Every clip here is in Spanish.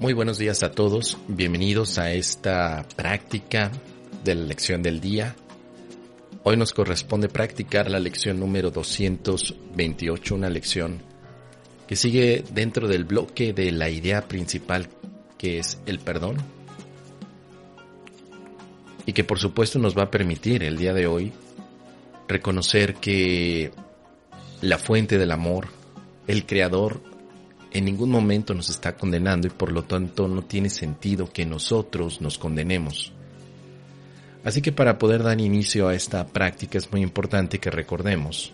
Muy buenos días a todos, bienvenidos a esta práctica de la lección del día. Hoy nos corresponde practicar la lección número 228, una lección que sigue dentro del bloque de la idea principal que es el perdón y que por supuesto nos va a permitir el día de hoy reconocer que la fuente del amor, el creador, en ningún momento nos está condenando y por lo tanto no tiene sentido que nosotros nos condenemos. Así que para poder dar inicio a esta práctica es muy importante que recordemos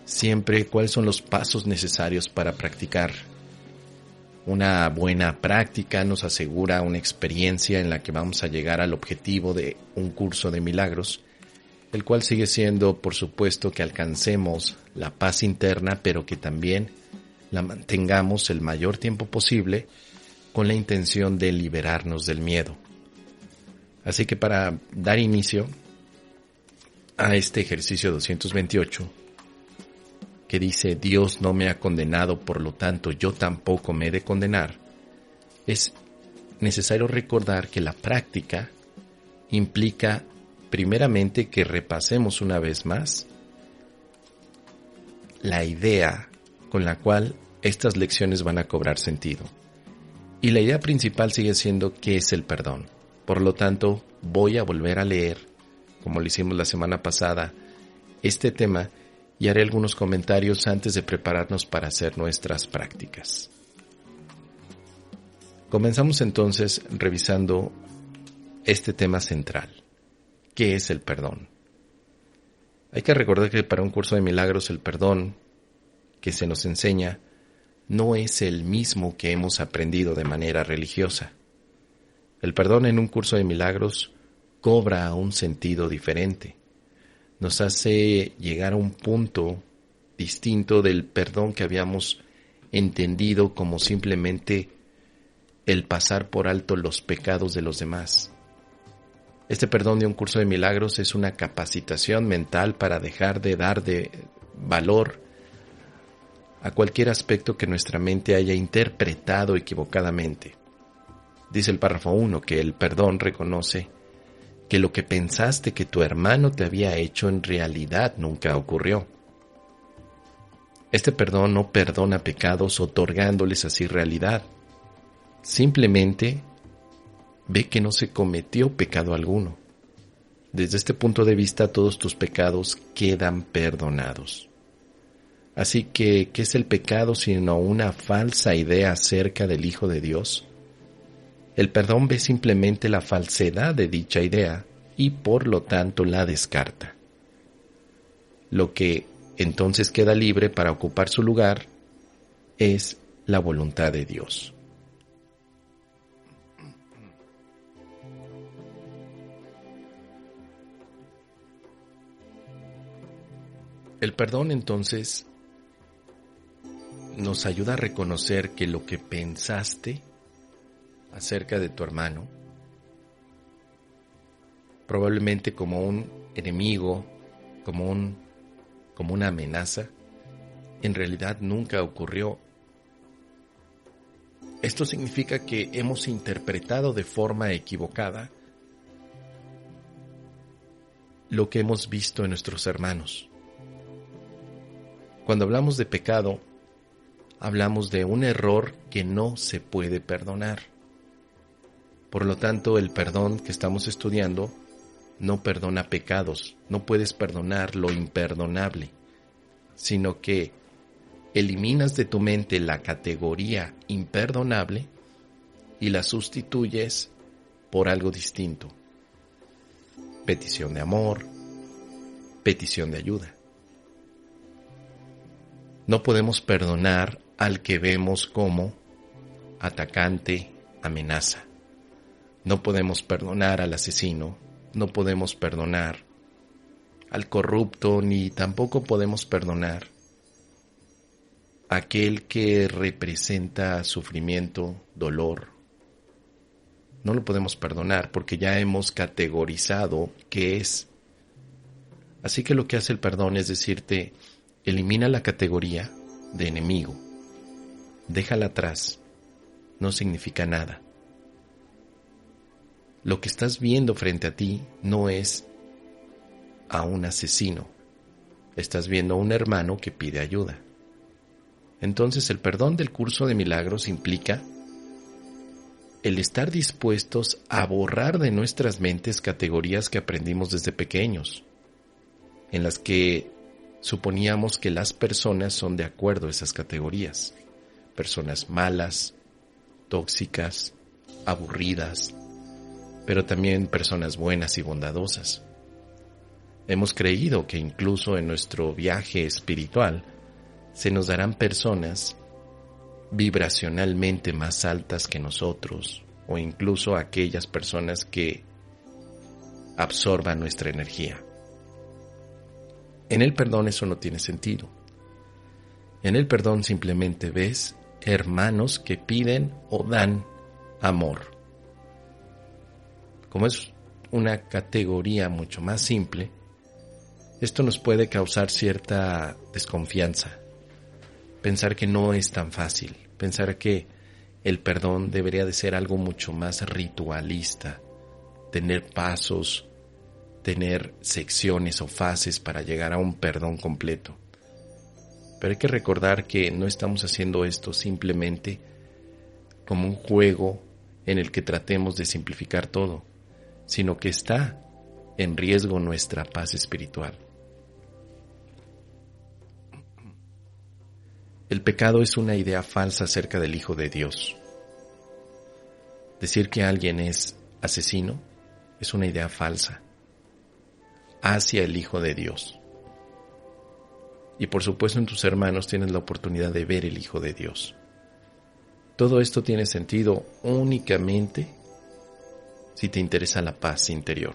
siempre cuáles son los pasos necesarios para practicar. Una buena práctica nos asegura una experiencia en la que vamos a llegar al objetivo de un curso de milagros, el cual sigue siendo, por supuesto, que alcancemos la paz interna, pero que también la mantengamos el mayor tiempo posible con la intención de liberarnos del miedo. Así que para dar inicio a este ejercicio 228, que dice Dios no me ha condenado, por lo tanto yo tampoco me he de condenar, es necesario recordar que la práctica implica primeramente que repasemos una vez más la idea con la cual estas lecciones van a cobrar sentido. Y la idea principal sigue siendo ¿qué es el perdón? Por lo tanto, voy a volver a leer, como lo hicimos la semana pasada, este tema y haré algunos comentarios antes de prepararnos para hacer nuestras prácticas. Comenzamos entonces revisando este tema central. ¿Qué es el perdón? Hay que recordar que para un curso de milagros el perdón que se nos enseña no es el mismo que hemos aprendido de manera religiosa. El perdón en un curso de milagros cobra un sentido diferente. Nos hace llegar a un punto distinto del perdón que habíamos entendido como simplemente el pasar por alto los pecados de los demás. Este perdón de un curso de milagros es una capacitación mental para dejar de dar de valor a cualquier aspecto que nuestra mente haya interpretado equivocadamente. Dice el párrafo 1 que el perdón reconoce que lo que pensaste que tu hermano te había hecho en realidad nunca ocurrió. Este perdón no perdona pecados otorgándoles así realidad. Simplemente ve que no se cometió pecado alguno. Desde este punto de vista todos tus pecados quedan perdonados. Así que, ¿qué es el pecado sino una falsa idea acerca del Hijo de Dios? El perdón ve simplemente la falsedad de dicha idea y por lo tanto la descarta. Lo que entonces queda libre para ocupar su lugar es la voluntad de Dios. El perdón entonces nos ayuda a reconocer que lo que pensaste acerca de tu hermano, probablemente como un enemigo, como una amenaza, en realidad nunca ocurrió. Esto significa que hemos interpretado de forma equivocada lo que hemos visto en nuestros hermanos. Cuando hablamos de pecado, hablamos de un error que no se puede perdonar. Por lo tanto, el perdón que estamos estudiando no perdona pecados, no puedes perdonar lo imperdonable, sino que eliminas de tu mente la categoría imperdonable y la sustituyes por algo distinto. Petición de amor, petición de ayuda. No podemos perdonar al que vemos como atacante, amenaza. No podemos perdonar al asesino, no podemos perdonar al corrupto, ni tampoco podemos perdonar a aquel que representa sufrimiento, dolor. No lo podemos perdonar porque ya hemos categorizado qué es. Así que lo que hace el perdón es decirte, elimina la categoría de enemigo, déjala atrás no significa nada. Lo que estás viendo frente a ti no es a un asesino. Estás viendo a un hermano que pide ayuda. Entonces el perdón del curso de milagros implica el estar dispuestos a borrar de nuestras mentes categorías que aprendimos desde pequeños, en las que suponíamos que las personas son de acuerdo a esas categorías. Personas malas, tóxicas, aburridas, pero también personas buenas y bondadosas. Hemos creído que incluso en nuestro viaje espiritual se nos darán personas vibracionalmente más altas que nosotros, o incluso aquellas personas que absorban nuestra energía. En el perdón eso no tiene sentido. En el perdón simplemente ves hermanos que piden o dan amor. Como es una categoría mucho más simple, esto nos puede causar cierta desconfianza. Pensar que no es tan fácil, pensar que el perdón debería de ser algo mucho más ritualista, tener pasos, tener secciones o fases para llegar a un perdón completo. Pero hay que recordar que no estamos haciendo esto simplemente como un juego en el que tratemos de simplificar todo, sino que está en riesgo nuestra paz espiritual. El pecado es una idea falsa acerca del Hijo de Dios. Decir que alguien es asesino es una idea falsa hacia el Hijo de Dios. Y por supuesto en tus hermanos tienes la oportunidad de ver el Hijo de Dios. Todo esto tiene sentido únicamente si te interesa la paz interior.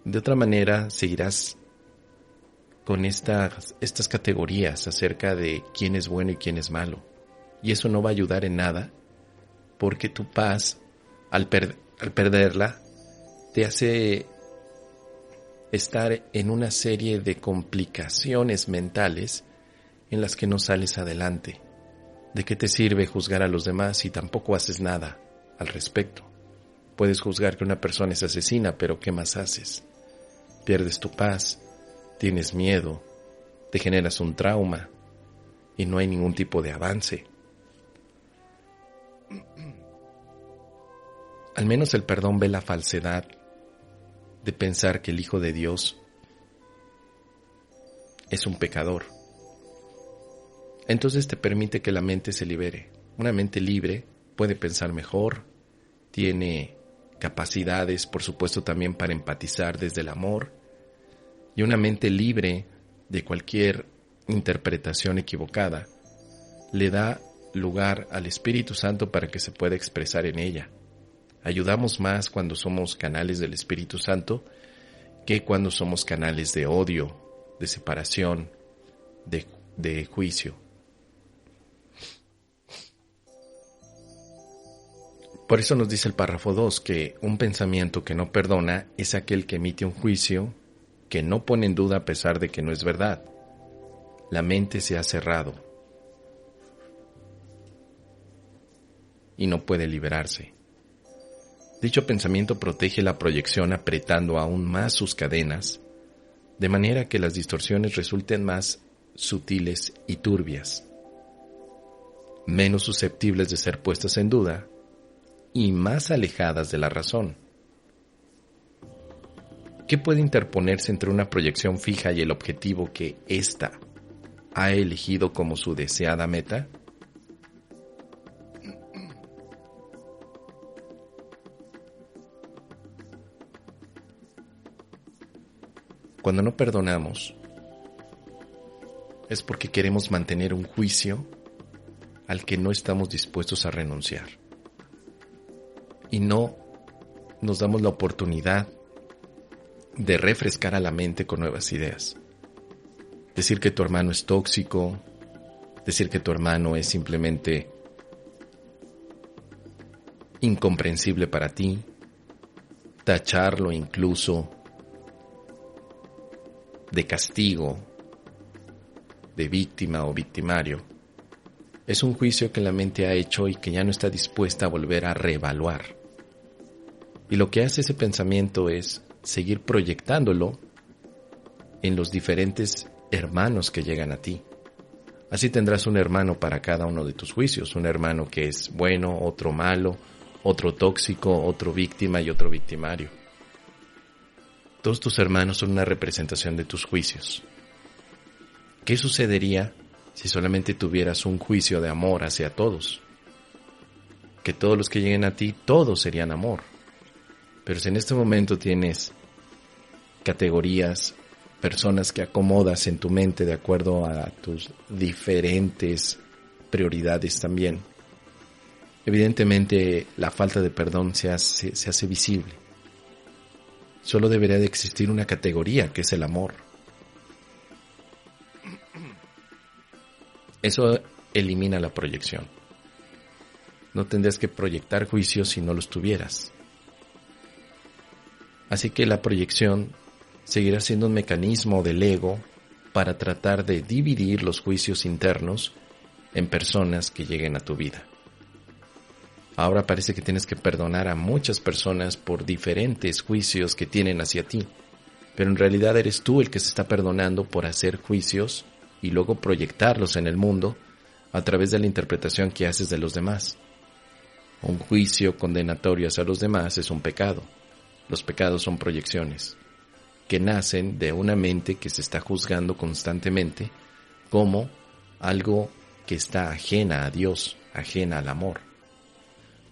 De otra manera seguirás con estas categorías acerca de quién es bueno y quién es malo. Y eso no va a ayudar en nada, porque tu paz, al perderla, te hace estar en una serie de complicaciones mentales en las que no sales adelante. ¿De qué te sirve juzgar a los demás si tampoco haces nada al respecto? Puedes juzgar que una persona es asesina, pero ¿qué más haces? Pierdes tu paz, tienes miedo, te generas un trauma y no hay ningún tipo de avance. Al menos el perdón ve la falsedad de pensar que el Hijo de Dios es un pecador. Entonces te permite que la mente se libere. Una mente libre puede pensar mejor, tiene capacidades, por supuesto, también para empatizar desde el amor, y una mente libre de cualquier interpretación equivocada le da lugar al Espíritu Santo para que se pueda expresar en ella. Ayudamos más cuando somos canales del Espíritu Santo que cuando somos canales de odio, de separación, de juicio. Por eso nos dice el párrafo 2 que un pensamiento que no perdona es aquel que emite un juicio que no pone en duda a pesar de que no es verdad. La mente se ha cerrado y no puede liberarse. Dicho pensamiento protege la proyección apretando aún más sus cadenas, de manera que las distorsiones resulten más sutiles y turbias, menos susceptibles de ser puestas en duda y más alejadas de la razón. ¿Qué puede interponerse entre una proyección fija y el objetivo que ésta ha elegido como su deseada meta? Cuando no perdonamos, es porque queremos mantener un juicio al que no estamos dispuestos a renunciar. Y no nos damos la oportunidad de refrescar a la mente con nuevas ideas. Decir que tu hermano es tóxico, decir que tu hermano es simplemente incomprensible para ti, tacharlo incluso de castigo, de víctima o victimario, Es un juicio que la mente ha hecho y que ya no está dispuesta a volver a reevaluar. Y lo que hace ese pensamiento es seguir proyectándolo en los diferentes hermanos que llegan a ti. Así tendrás un hermano para cada uno de tus juicios, un hermano que es bueno, otro malo, otro tóxico, otro víctima y otro victimario. Todos tus hermanos son una representación de tus juicios. ¿Qué sucedería si solamente tuvieras un juicio de amor hacia todos? Que todos los que lleguen a ti, todos serían amor. Pero si en este momento tienes categorías, personas que acomodas en tu mente de acuerdo a tus diferentes prioridades también, evidentemente la falta de perdón se hace visible. Solo debería de existir una categoría que es el amor. Eso elimina la proyección. No tendrías que proyectar juicios si no los tuvieras. Así que la proyección seguirá siendo un mecanismo del ego para tratar de dividir los juicios internos en personas que lleguen a tu vida. Ahora parece que tienes que perdonar a muchas personas por diferentes juicios que tienen hacia ti, pero en realidad eres tú el que se está perdonando por hacer juicios y luego proyectarlos en el mundo a través de la interpretación que haces de los demás. Un juicio condenatorio hacia los demás es un pecado. Los pecados son proyecciones que nacen de una mente que se está juzgando constantemente como algo que está ajena a Dios, ajena al amor.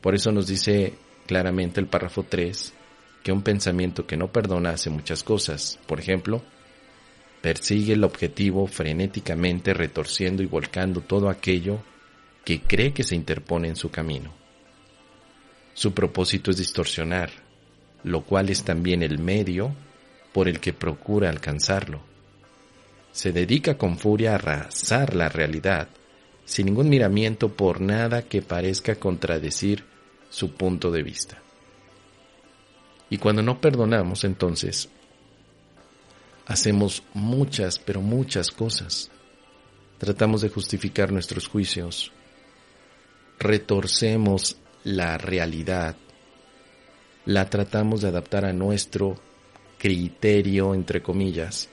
Por eso nos dice claramente el párrafo 3 que un pensamiento que no perdona hace muchas cosas. Por ejemplo, persigue el objetivo frenéticamente, retorciendo y volcando todo aquello que cree que se interpone en su camino. Su propósito es distorsionar, lo cual es también el medio por el que procura alcanzarlo. Se dedica con furia a arrasar la realidad, sin ningún miramiento por nada que parezca contradecir su punto de vista. Y cuando no perdonamos, entonces, hacemos muchas, pero muchas cosas. Tratamos de justificar nuestros juicios, retorcemos la realidad, la tratamos de adaptar a nuestro criterio, entre comillas,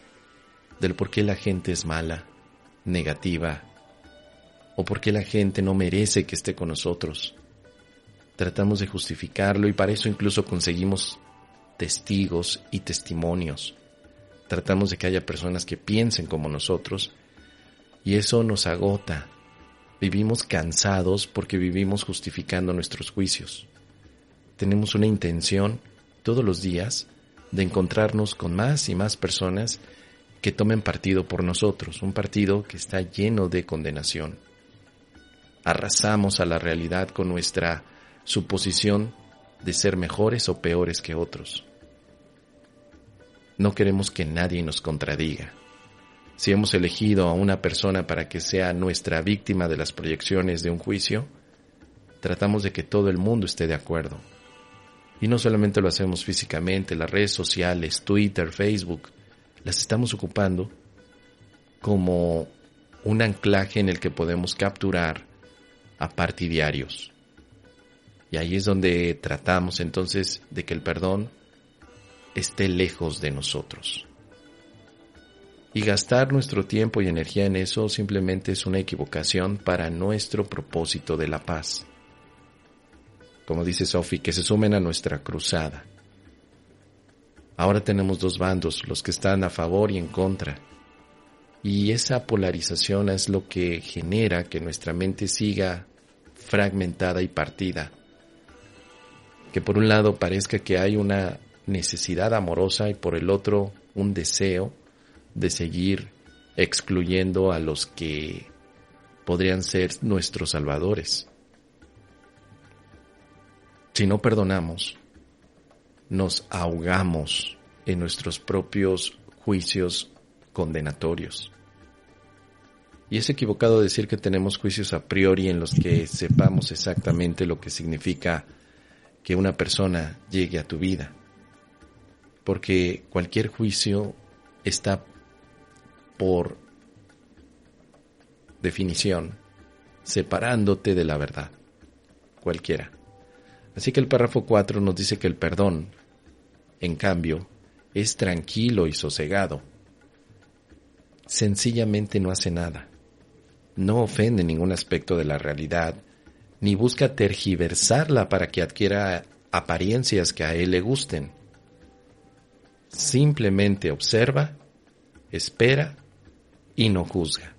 del por qué la gente es mala, negativa, o por qué la gente no merece que esté con nosotros. Tratamos de justificarlo y para eso incluso conseguimos testigos y testimonios. Tratamos de que haya personas que piensen como nosotros y eso nos agota. Vivimos cansados porque vivimos justificando nuestros juicios. Tenemos una intención todos los días de encontrarnos con más y más personas que tomen partido por nosotros, un partido que está lleno de condenación. Arrasamos a la realidad con nuestra suposición de ser mejores o peores que otros. No queremos que nadie nos contradiga. Si hemos elegido a una persona para que sea nuestra víctima de las proyecciones de un juicio, tratamos de que todo el mundo esté de acuerdo. Y no solamente lo hacemos físicamente, las redes sociales, Twitter, Facebook, las estamos ocupando como un anclaje en el que podemos capturar a partidarios. Y ahí es donde tratamos entonces de que el perdón esté lejos de nosotros. Y gastar nuestro tiempo y energía en eso simplemente es una equivocación para nuestro propósito de la paz. Como dice Sophie, que se sumen a nuestra cruzada. Ahora tenemos dos bandos, los que están a favor y en contra. Y esa polarización es lo que genera que nuestra mente siga fragmentada y partida. Que por un lado parezca que hay una necesidad amorosa y por el otro un deseo de seguir excluyendo a los que podrían ser nuestros salvadores. Si no perdonamos, nos ahogamos en nuestros propios juicios condenatorios. Y es equivocado decir que tenemos juicios a priori en los que sepamos exactamente lo que significa que una persona llegue a tu vida. Porque cualquier juicio está por definición separándote de la verdad, cualquiera. Así que el párrafo 4 nos dice que el perdón, en cambio, es tranquilo y sosegado. Sencillamente no hace nada. No ofende ningún aspecto de la realidad, ni busca tergiversarla para que adquiera apariencias que a él le gusten. Simplemente observa, espera y no juzga.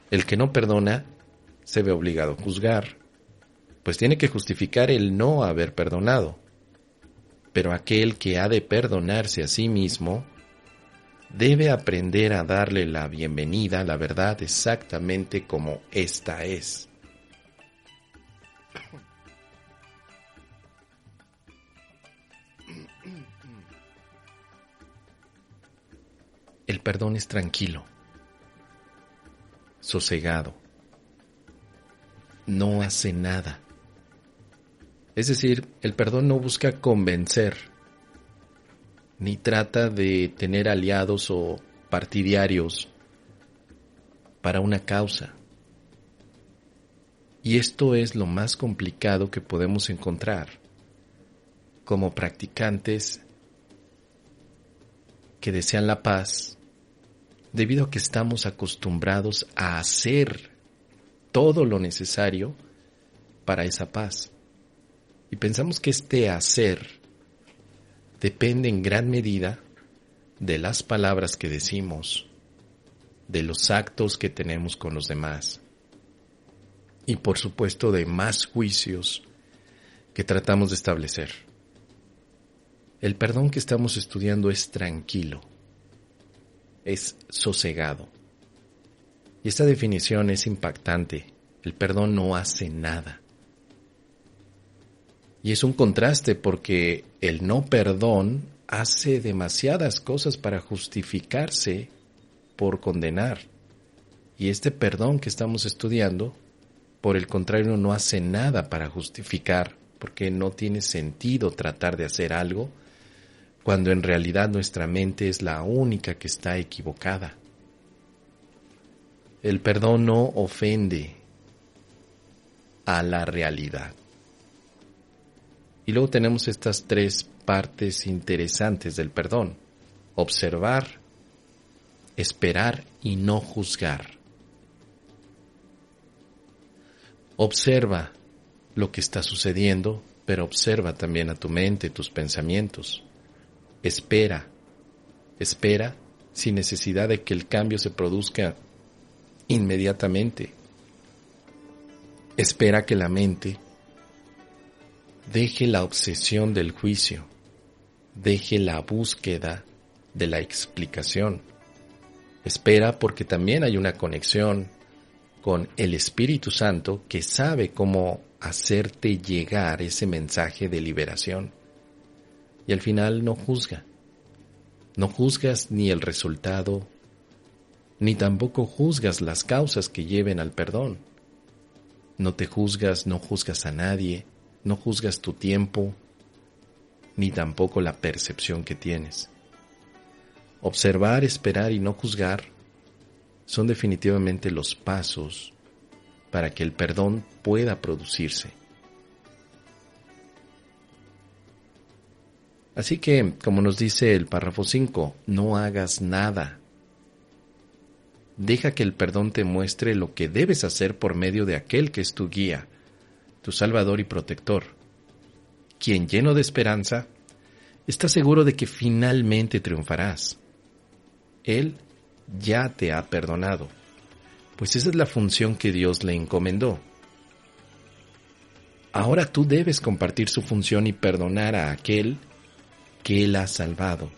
El que no perdona se ve obligado a juzgar, pues tiene que justificar el no haber perdonado. Pero aquel que ha de perdonarse a sí mismo debe aprender a darle la bienvenida a la verdad exactamente como ésta es. El perdón es tranquilo, sosegado, no hace nada. Es decir, el perdón no busca convencer, ni trata de tener aliados o partidarios para una causa. Y esto es lo más complicado que podemos encontrar como practicantes que desean la paz, debido a que estamos acostumbrados a hacer todo lo necesario para esa paz. Y pensamos que este hacer depende en gran medida de las palabras que decimos, de los actos que tenemos con los demás y por supuesto de más juicios que tratamos de establecer. El perdón que estamos estudiando es tranquilo, es sosegado. Y esta definición es impactante. El perdón no hace nada. Y es un contraste porque el no perdón hace demasiadas cosas para justificarse por condenar. Y este perdón que estamos estudiando, por el contrario, no hace nada para justificar, porque no tiene sentido tratar de hacer algo cuando en realidad nuestra mente es la única que está equivocada. El perdón no ofende a la realidad. Y luego tenemos estas tres partes interesantes del perdón: observar, esperar y no juzgar. Observa lo que está sucediendo, pero observa también a tu mente, tus pensamientos. Espera sin necesidad de que el cambio se produzca inmediatamente. Espera que la mente deje la obsesión del juicio, deje la búsqueda de la explicación. Espera porque también hay una conexión con el Espíritu Santo que sabe cómo hacerte llegar ese mensaje de liberación. Y al final no juzga. No juzgas ni el resultado, ni tampoco juzgas las causas que lleven al perdón. No te juzgas, no juzgas a nadie, no juzgas tu tiempo, ni tampoco la percepción que tienes. Observar, esperar y no juzgar son definitivamente los pasos para que el perdón pueda producirse. Así que, como nos dice el párrafo 5, no hagas nada. Deja que el perdón te muestre lo que debes hacer por medio de aquel que es tu guía, tu salvador y protector, quien, lleno de esperanza, está seguro de que finalmente triunfarás. Él ya te ha perdonado, pues esa es la función que Dios le encomendó. Ahora tú debes compartir su función y perdonar a aquel que Él ha salvado,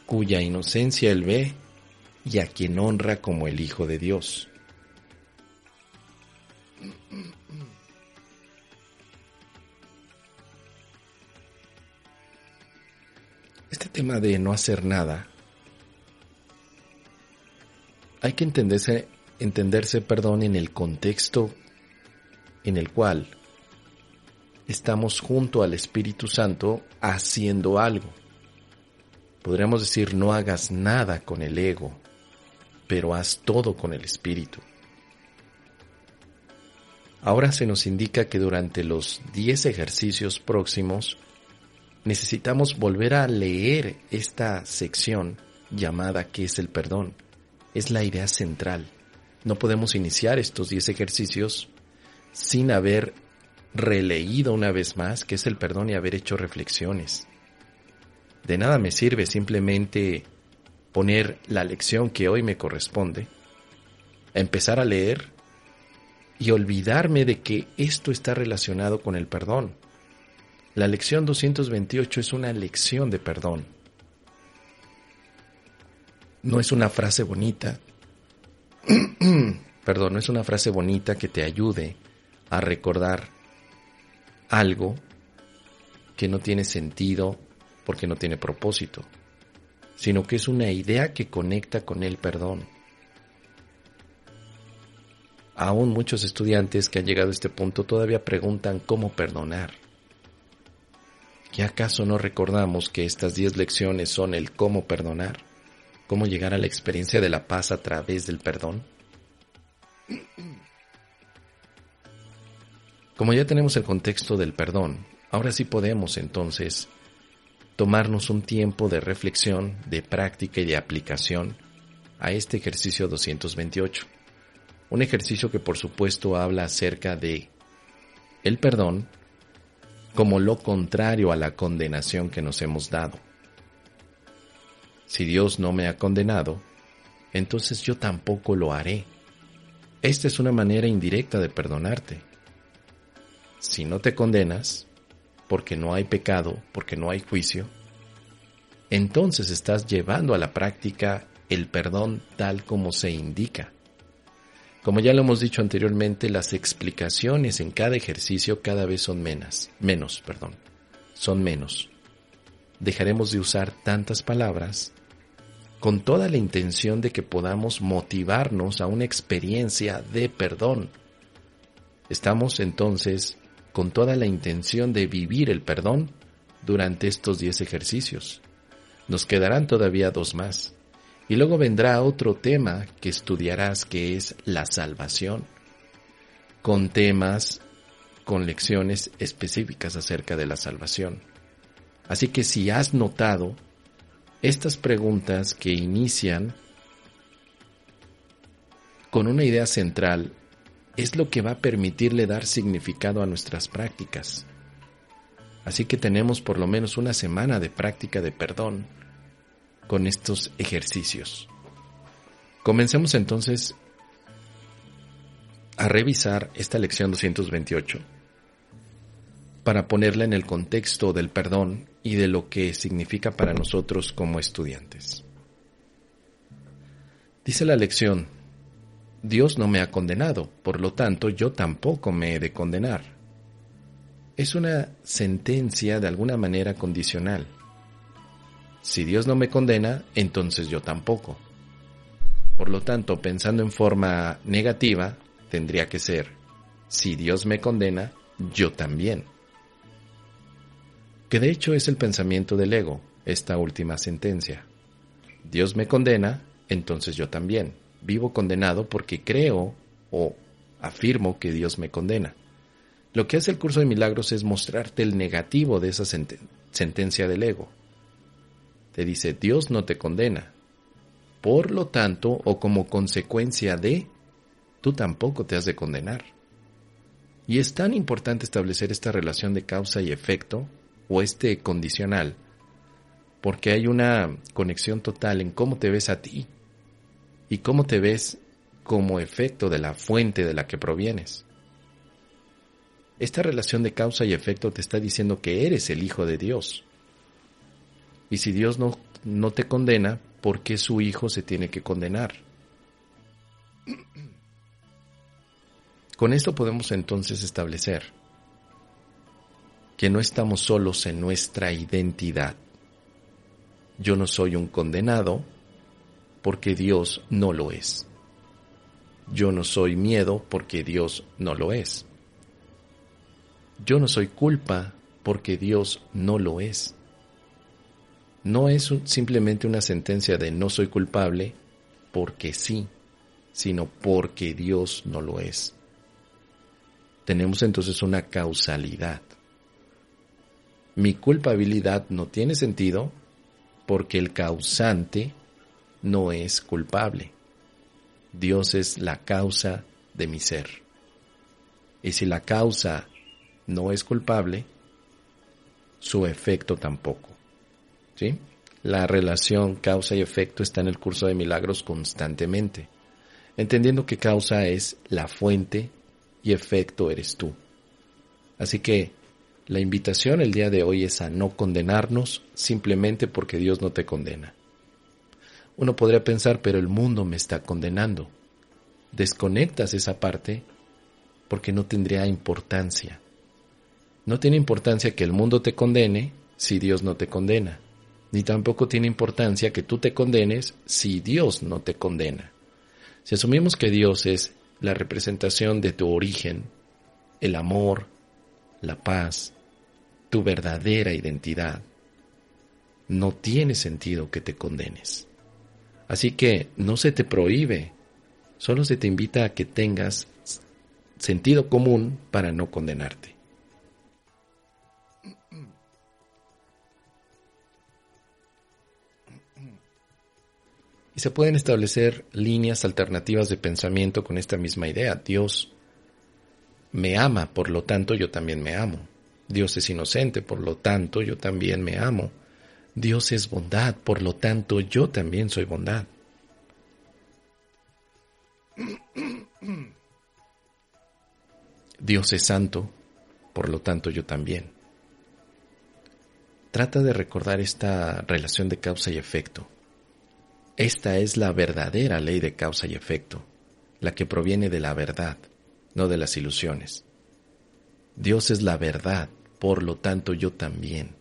cuya inocencia Él ve y a quien honra como el Hijo de Dios. Este tema de no hacer nada, hay que entenderse, en el contexto en el cual estamos junto al Espíritu Santo haciendo algo. Podríamos decir, no hagas nada con el ego, pero haz todo con el Espíritu. Ahora se nos indica que durante los 10 ejercicios próximos necesitamos volver a leer esta sección llamada ¿qué es el perdón? Es la idea central. No podemos iniciar estos 10 ejercicios sin haber releído una vez más qué es el perdón y haber hecho reflexiones. De nada me sirve simplemente poner la lección que hoy me corresponde, empezar a leer y olvidarme de que esto está relacionado con el perdón. La lección 228 es una lección de perdón. No es una frase bonita, no es una frase bonita que te ayude a recordar algo que no tiene sentido porque no tiene propósito, sino que es una idea que conecta con el perdón. Aún muchos estudiantes que han llegado a este punto todavía preguntan cómo perdonar. ¿Y acaso no recordamos que estas 10 lecciones son el cómo perdonar? ¿Cómo llegar a la experiencia de la paz a través del perdón? Como ya tenemos el contexto del perdón, ahora sí podemos entonces tomarnos un tiempo de reflexión, de práctica y de aplicación a este ejercicio 228. Un ejercicio que por supuesto habla acerca de el perdón como lo contrario a la condenación que nos hemos dado. Si Dios no me ha condenado, entonces yo tampoco lo haré. Esta es una manera indirecta de perdonarte. Si no te condenas, porque no hay pecado, porque no hay juicio, entonces estás llevando a la práctica el perdón tal como se indica. Como ya lo hemos dicho anteriormente, las explicaciones en cada ejercicio cada vez son menos. Dejaremos de usar tantas palabras con toda la intención de que podamos motivarnos a una experiencia de perdón. Estamos entonces con toda la intención de vivir el perdón durante estos 10 ejercicios. Nos quedarán todavía 2 más. Y luego vendrá otro tema que estudiarás, que es la salvación, con temas, con lecciones específicas acerca de la salvación. Así que si has notado, estas preguntas que inician con una idea central es lo que va a permitirle dar significado a nuestras prácticas. Así que tenemos por lo menos una semana de práctica de perdón con estos ejercicios. Comencemos entonces a revisar esta lección 228 para ponerla en el contexto del perdón y de lo que significa para nosotros como estudiantes. Dice la lección: Dios no me ha condenado, por lo tanto yo tampoco me he de condenar. Es una sentencia de alguna manera condicional. Si Dios no me condena, entonces yo tampoco. Por lo tanto, pensando en forma negativa, tendría que ser: si Dios me condena, yo también. Que de hecho es el pensamiento del ego, esta última sentencia. Dios me condena, entonces yo también. Vivo condenado porque creo o afirmo que Dios me condena. Lo que hace el curso de milagros es mostrarte el negativo de esa sentencia del ego. Te dice: Dios no te condena. Por lo tanto, o como consecuencia de, tú tampoco te has de condenar. Y es tan importante establecer esta relación de causa y efecto, o este condicional, porque hay una conexión total en cómo te ves a ti y cómo te ves como efecto de la fuente de la que provienes. Esta relación de causa y efecto te está diciendo que eres el Hijo de Dios. Y si Dios no te condena, ¿por qué su Hijo se tiene que condenar? Con esto podemos entonces establecer que no estamos solos en nuestra identidad. Yo no soy un condenado porque Dios no lo es. Yo no soy miedo porque Dios no lo es. Yo no soy culpa porque Dios no lo es. No es simplemente una sentencia de no soy culpable porque sí, sino porque Dios no lo es. Tenemos entonces una causalidad. Mi culpabilidad no tiene sentido porque el causante no es culpable. Dios es la causa de mi ser. Y si la causa no es culpable, su efecto tampoco. ¿Sí? La relación causa y efecto está en el curso de milagros constantemente, entendiendo que causa es la fuente y efecto eres tú. Así que la invitación el día de hoy es a no condenarnos simplemente porque Dios no te condena. Uno podría pensar, pero el mundo me está condenando. Desconectas esa parte porque no tendría importancia. No tiene importancia que el mundo te condene si Dios no te condena. Ni tampoco tiene importancia que tú te condenes si Dios no te condena. Si asumimos que Dios es la representación de tu origen, el amor, la paz, tu verdadera identidad, no tiene sentido que te condenes. Así que no se te prohíbe, solo se te invita a que tengas sentido común para no condenarte. Y se pueden establecer líneas alternativas de pensamiento con esta misma idea. Dios me ama, por lo tanto yo también me amo. Dios es inocente, por lo tanto yo también me amo. Dios es bondad, por lo tanto yo también soy bondad. Dios es santo, por lo tanto yo también. Trata de recordar esta relación de causa y efecto. Esta es la verdadera ley de causa y efecto, la que proviene de la verdad, no de las ilusiones. Dios es la verdad, por lo tanto yo también.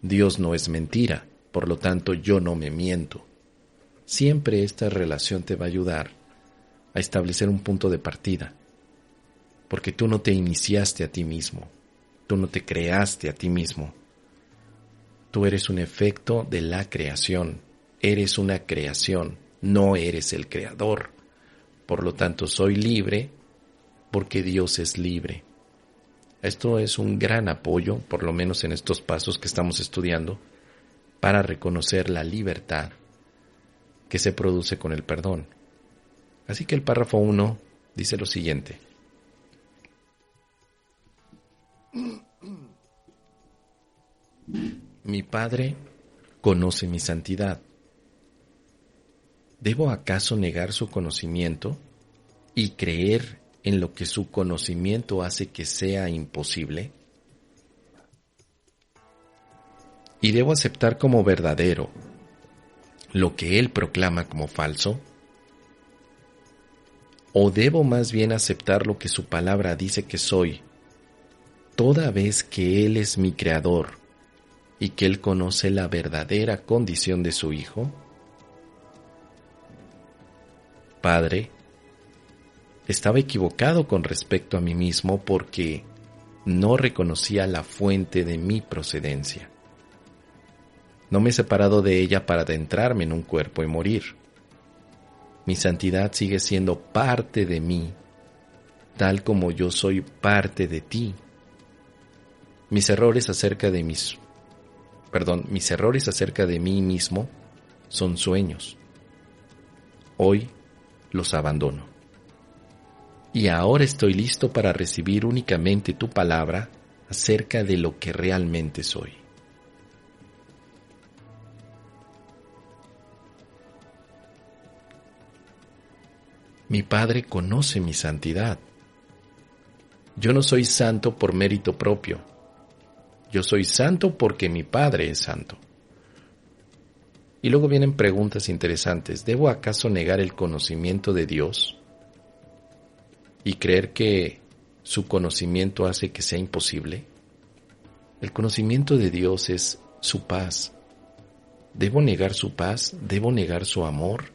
Dios no es mentira, por lo tanto yo no me miento. Siempre esta relación te va a ayudar a establecer un punto de partida, porque tú no te iniciaste a ti mismo, tú no te creaste a ti mismo. Tú eres un efecto de la creación, eres una creación, no eres el creador. Por lo tanto, soy libre porque Dios es libre. Esto es un gran apoyo, por lo menos en estos pasos que estamos estudiando, para reconocer la libertad que se produce con el perdón. Así que el párrafo 1 dice lo siguiente. Mi Padre conoce mi santidad. ¿Debo acaso negar su conocimiento y creer en lo que su conocimiento hace que sea imposible? ¿Y debo aceptar como verdadero lo que Él proclama como falso? ¿O debo más bien aceptar lo que su palabra dice que soy, toda vez que Él es mi creador y que Él conoce la verdadera condición de su Hijo? Padre, estaba equivocado con respecto a mí mismo porque no reconocía la fuente de mi procedencia. No me he separado de ella para adentrarme en un cuerpo y morir. Mi santidad sigue siendo parte de mí, tal como yo soy parte de ti. Mis errores acerca de mí mismo son sueños. Hoy los abandono. Y ahora estoy listo para recibir únicamente tu palabra acerca de lo que realmente soy. Mi Padre conoce mi santidad. Yo no soy santo por mérito propio. Yo soy santo porque mi Padre es santo. Y luego vienen preguntas interesantes. ¿Debo acaso negar el conocimiento de Dios y creer que su conocimiento hace que sea imposible? El conocimiento de Dios es su paz. ¿Debo negar su paz? ¿Debo negar su amor?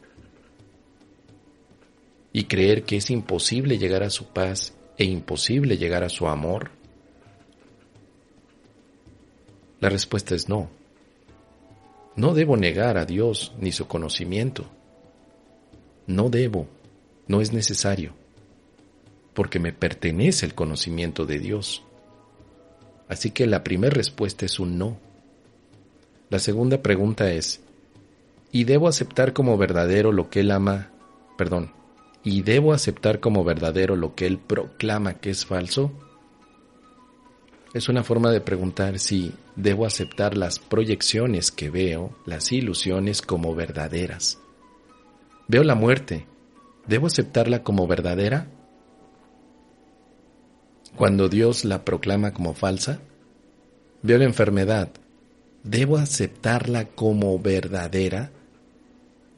¿Y creer que es imposible llegar a su paz e imposible llegar a su amor? La respuesta es no. No debo negar a Dios ni su conocimiento. No debo, no es necesario. porque me pertenece el conocimiento de Dios. Así que la primera respuesta es un no. La segunda pregunta es, ¿y debo aceptar como verdadero lo que Él ama? ¿Y debo aceptar como verdadero lo que Él proclama que es falso? Es una forma de preguntar si debo aceptar las proyecciones que veo, las ilusiones como verdaderas. Veo la muerte, ¿debo aceptarla como verdadera cuando Dios la proclama como falsa? Veo la enfermedad, ¿debo aceptarla como verdadera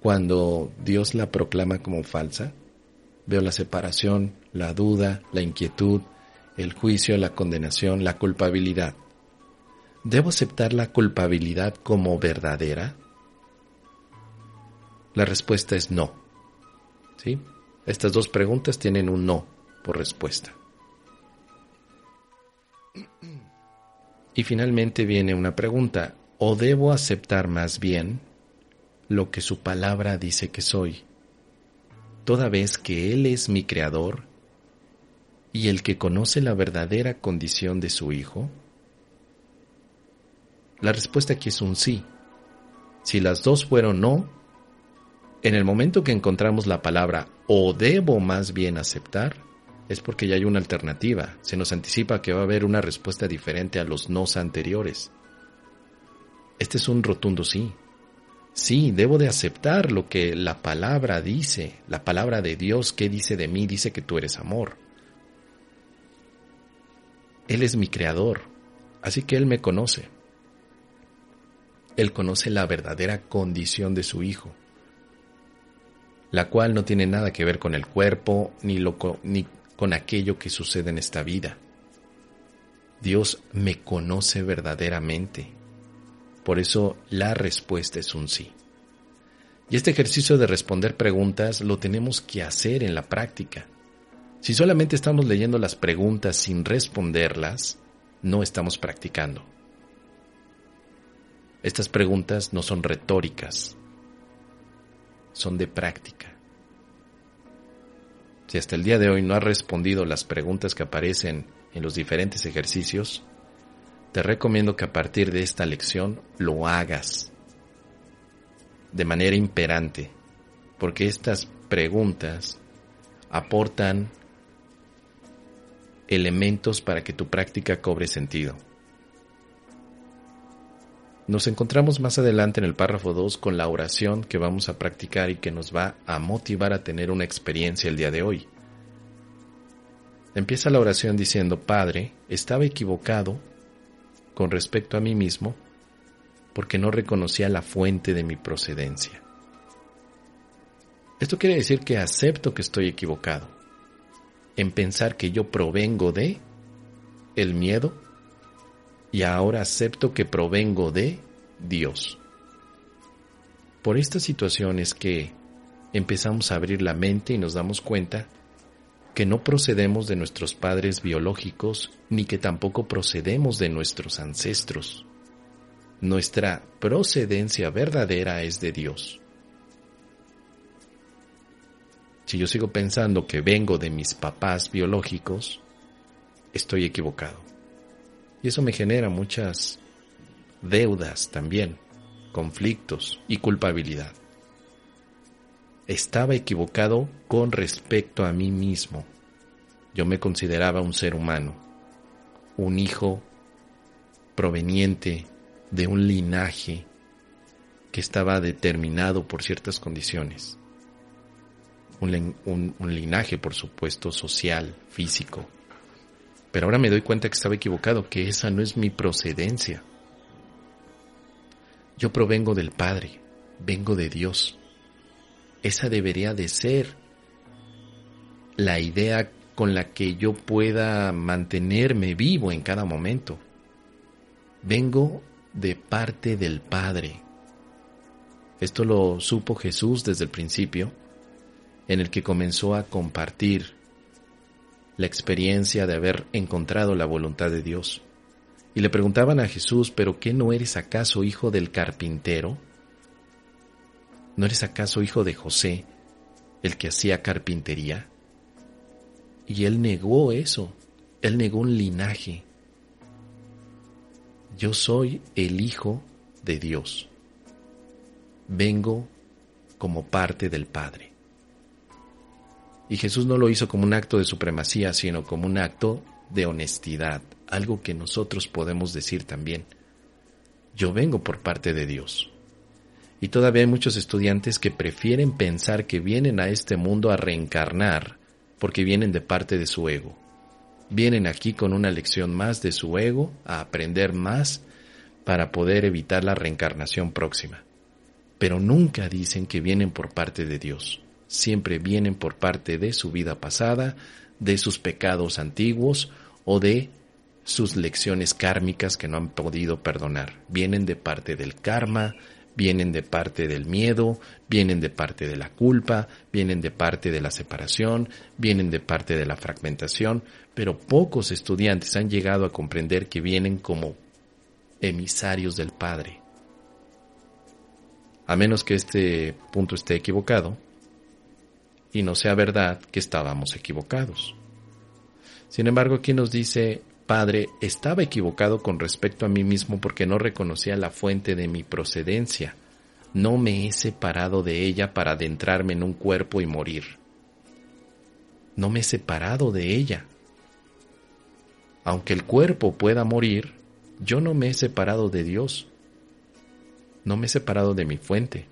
cuando Dios la proclama como falsa? Veo la separación, la duda, la inquietud, el juicio, la condenación, la culpabilidad. ¿Debo aceptar la culpabilidad como verdadera? La respuesta es no. ¿Sí? Estas dos preguntas tienen un no por respuesta. Y finalmente viene una pregunta, ¿o debo aceptar más bien lo que su palabra dice que soy, toda vez que Él es mi creador y el que conoce la verdadera condición de su Hijo? La respuesta aquí es un sí. Si las dos fueron no, en el momento que encontramos la palabra o debo más bien aceptar, es porque ya hay una alternativa. Se nos anticipa que va a haber una respuesta diferente a los nos anteriores. Este es un rotundo sí. Sí, debo de aceptar lo que la palabra dice, la palabra de Dios. ¿Qué dice de mí? Dice que tú eres amor. Él es mi creador, así que Él me conoce. Él conoce la verdadera condición de su Hijo, la cual no tiene nada que ver con el cuerpo ni con aquello que sucede en esta vida. Dios me conoce verdaderamente. Por eso la respuesta es un sí. Y este ejercicio de responder preguntas lo tenemos que hacer en la práctica. Si solamente estamos leyendo las preguntas sin responderlas, no estamos practicando. Estas preguntas no son retóricas, son de práctica. Si hasta el día de hoy no has respondido las preguntas que aparecen en los diferentes ejercicios, te recomiendo que a partir de esta lección lo hagas de manera imperante, porque estas preguntas aportan elementos para que tu práctica cobre sentido. Nos encontramos más adelante en el párrafo 2 con la oración que vamos a practicar y que nos va a motivar a tener una experiencia el día de hoy. Empieza la oración diciendo: Padre, estaba equivocado con respecto a mí mismo porque no reconocía la fuente de mi procedencia. Esto quiere decir que acepto que estoy equivocado en pensar que yo provengo de el miedo y ahora acepto que provengo de Dios. Por estas situaciones que empezamos a abrir la mente y nos damos cuenta que no procedemos de nuestros padres biológicos ni que tampoco procedemos de nuestros ancestros. Nuestra procedencia verdadera es de Dios. Si yo sigo pensando que vengo de mis papás biológicos, estoy equivocado. Y eso me genera muchas deudas también, conflictos y culpabilidad. Estaba equivocado con respecto a mí mismo. Yo me consideraba un ser humano, un hijo proveniente de un linaje que estaba determinado por ciertas condiciones. Un linaje, por supuesto, social, físico. Pero ahora me doy cuenta que estaba equivocado, que esa no es mi procedencia. Yo provengo del Padre, vengo de Dios. Esa debería de ser la idea con la que yo pueda mantenerme vivo en cada momento. Vengo de parte del Padre. Esto lo supo Jesús desde el principio, en el que comenzó a compartir la experiencia de haber encontrado la voluntad de Dios. Y le preguntaban a Jesús: ¿pero qué, no eres acaso hijo del carpintero? ¿No eres acaso hijo de José, el que hacía carpintería? Y él negó eso. Él negó un linaje. Yo soy el Hijo de Dios. Vengo como parte del Padre. Y Jesús no lo hizo como un acto de supremacía, sino como un acto de honestidad, algo que nosotros podemos decir también. Yo vengo por parte de Dios. Y todavía hay muchos estudiantes que prefieren pensar que vienen a este mundo a reencarnar porque vienen de parte de su ego. Vienen aquí con una lección más de su ego, a aprender más para poder evitar la reencarnación próxima. Pero nunca dicen que vienen por parte de Dios. Siempre vienen por parte de su vida pasada, de sus pecados antiguos o de sus lecciones kármicas que no han podido perdonar. Vienen de parte del karma, vienen de parte del miedo, vienen de parte de la culpa, vienen de parte de la separación, vienen de parte de la fragmentación, pero pocos estudiantes han llegado a comprender que vienen como emisarios del Padre. A menos que este punto esté equivocado y no sea verdad que estábamos equivocados. Sin embargo, aquí nos dice: Padre, estaba equivocado con respecto a mí mismo porque no reconocía la fuente de mi procedencia. No me he separado de ella para adentrarme en un cuerpo y morir. No me he separado de ella. Aunque el cuerpo pueda morir, yo no me he separado de Dios. No me he separado de mi fuente.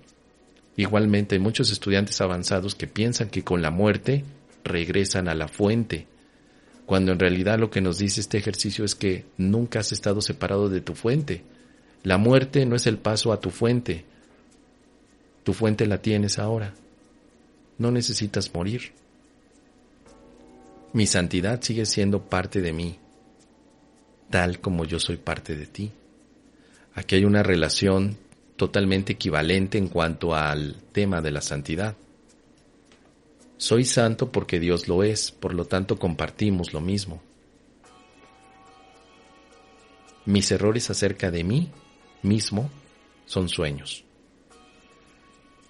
Igualmente, hay muchos estudiantes avanzados que piensan que con la muerte regresan a la fuente, cuando en realidad lo que nos dice este ejercicio es que nunca has estado separado de tu fuente. La muerte no es el paso a tu fuente. Tu fuente la tienes ahora. No necesitas morir. Mi santidad sigue siendo parte de mí, tal como yo soy parte de ti. Aquí hay una relación totalmente equivalente en cuanto al tema de la santidad. Soy santo porque Dios lo es, por lo tanto compartimos lo mismo. Mis errores acerca de mí mismo son sueños.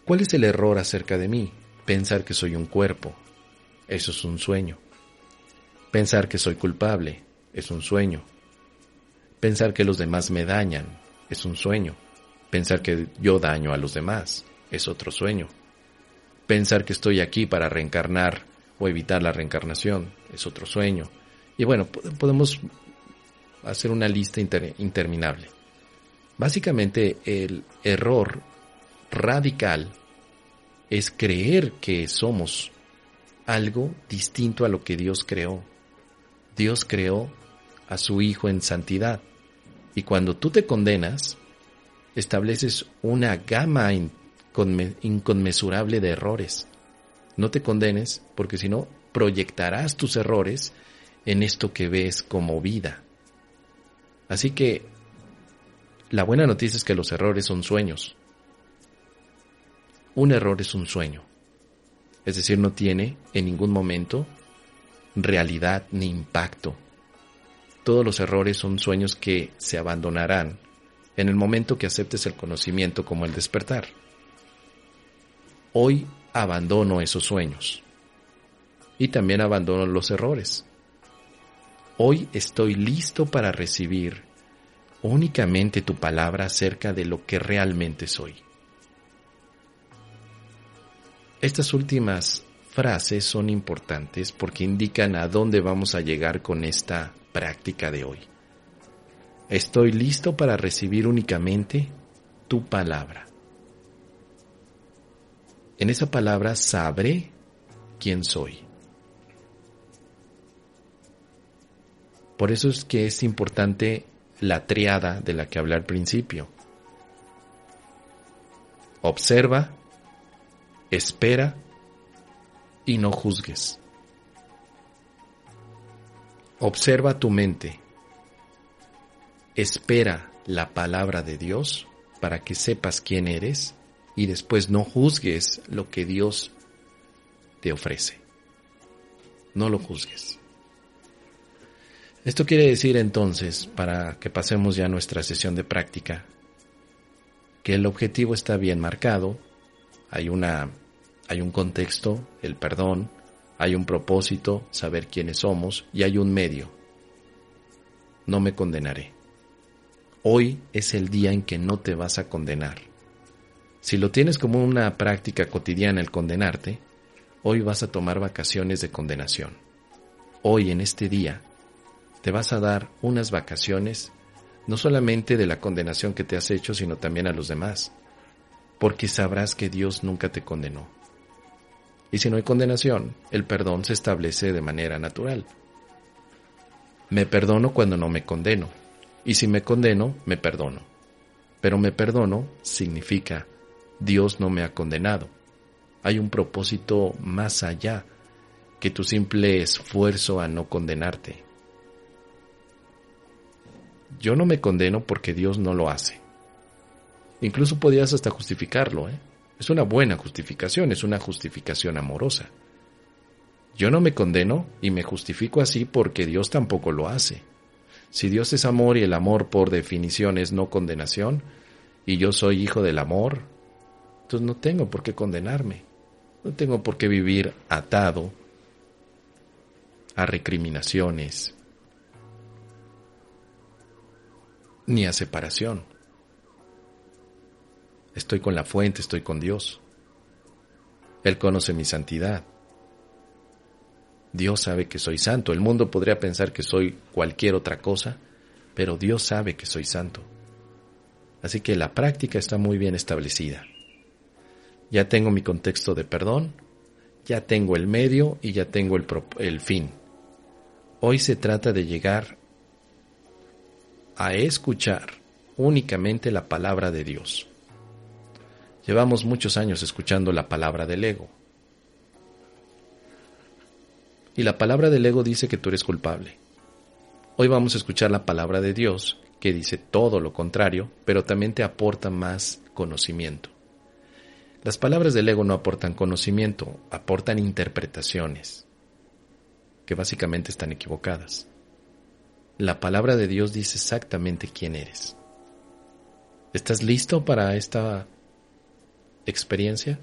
¿Cuál es el error acerca de mí? Pensar que soy un cuerpo. Eso es un sueño. Pensar que soy culpable. Es un sueño. Pensar que los demás me dañan. Es un sueño. Pensar que yo daño a los demás. Es otro sueño. Pensar que estoy aquí para reencarnar o evitar la reencarnación es otro sueño. Y bueno, podemos hacer una lista interminable. Básicamente, el error radical es creer que somos algo distinto a lo que Dios creó. Dios creó a su Hijo en santidad. Y cuando tú te condenas, estableces una gama inconmensurable de errores. No te condenes, porque si no, proyectarás tus errores en esto que ves como vida. Así que la buena noticia es que los errores son sueños. Un error es un sueño. Es decir, no tiene en ningún momento realidad ni impacto. Todos los errores son sueños que se abandonarán en el momento que aceptes el conocimiento como el despertar. Hoy abandono esos sueños y también abandono los errores. Hoy estoy listo para recibir únicamente tu palabra acerca de lo que realmente soy. Estas últimas frases son importantes porque indican a dónde vamos a llegar con esta práctica de hoy. Estoy listo para recibir únicamente tu palabra. En esa palabra sabré quién soy. Por eso es que es importante la triada de la que hablé al principio. Observa, espera y no juzgues. Observa tu mente. Espera la palabra de Dios para que sepas quién eres y después no juzgues lo que Dios te ofrece. No lo juzgues. Esto quiere decir entonces, para que pasemos ya a nuestra sesión de práctica, que el objetivo está bien marcado, hay un contexto, el perdón, hay un propósito, saber quiénes somos, y hay un medio. No me condenaré. Hoy es el día en que no te vas a condenar. Si lo tienes como una práctica cotidiana el condenarte, hoy vas a tomar vacaciones de condenación. Hoy, en este día, te vas a dar unas vacaciones, no solamente de la condenación que te has hecho, sino también a los demás, porque sabrás que Dios nunca te condenó. Y si no hay condenación, el perdón se establece de manera natural. Me perdono cuando no me condeno, y si me condeno, me perdono. Pero me perdono significa Dios no me ha condenado. Hay un propósito más allá que tu simple esfuerzo a no condenarte. Yo no me condeno porque Dios no lo hace. Incluso podías hasta justificarlo, ¿eh? Es una buena justificación, es una justificación amorosa. Yo no me condeno y me justifico así porque Dios tampoco lo hace. Si Dios es amor y el amor por definición es no condenación, y yo soy hijo del amor, entonces no tengo por qué condenarme. No tengo por qué vivir atado a recriminaciones ni a separación. Estoy con la fuente, estoy con Dios. Él conoce mi santidad. Dios sabe que soy santo. El mundo podría pensar que soy cualquier otra cosa, pero Dios sabe que soy santo. Así que la práctica está muy bien establecida. Ya tengo mi contexto de perdón, ya tengo el medio y ya tengo el fin. Hoy se trata de llegar a escuchar únicamente la palabra de Dios. Llevamos muchos años escuchando la palabra del ego. Y la palabra del ego dice que tú eres culpable. Hoy vamos a escuchar la palabra de Dios, que dice todo lo contrario, pero también te aporta más conocimiento. Las palabras del ego no aportan conocimiento, aportan interpretaciones, que básicamente están equivocadas. La palabra de Dios dice exactamente quién eres. ¿Estás listo para esta experiencia?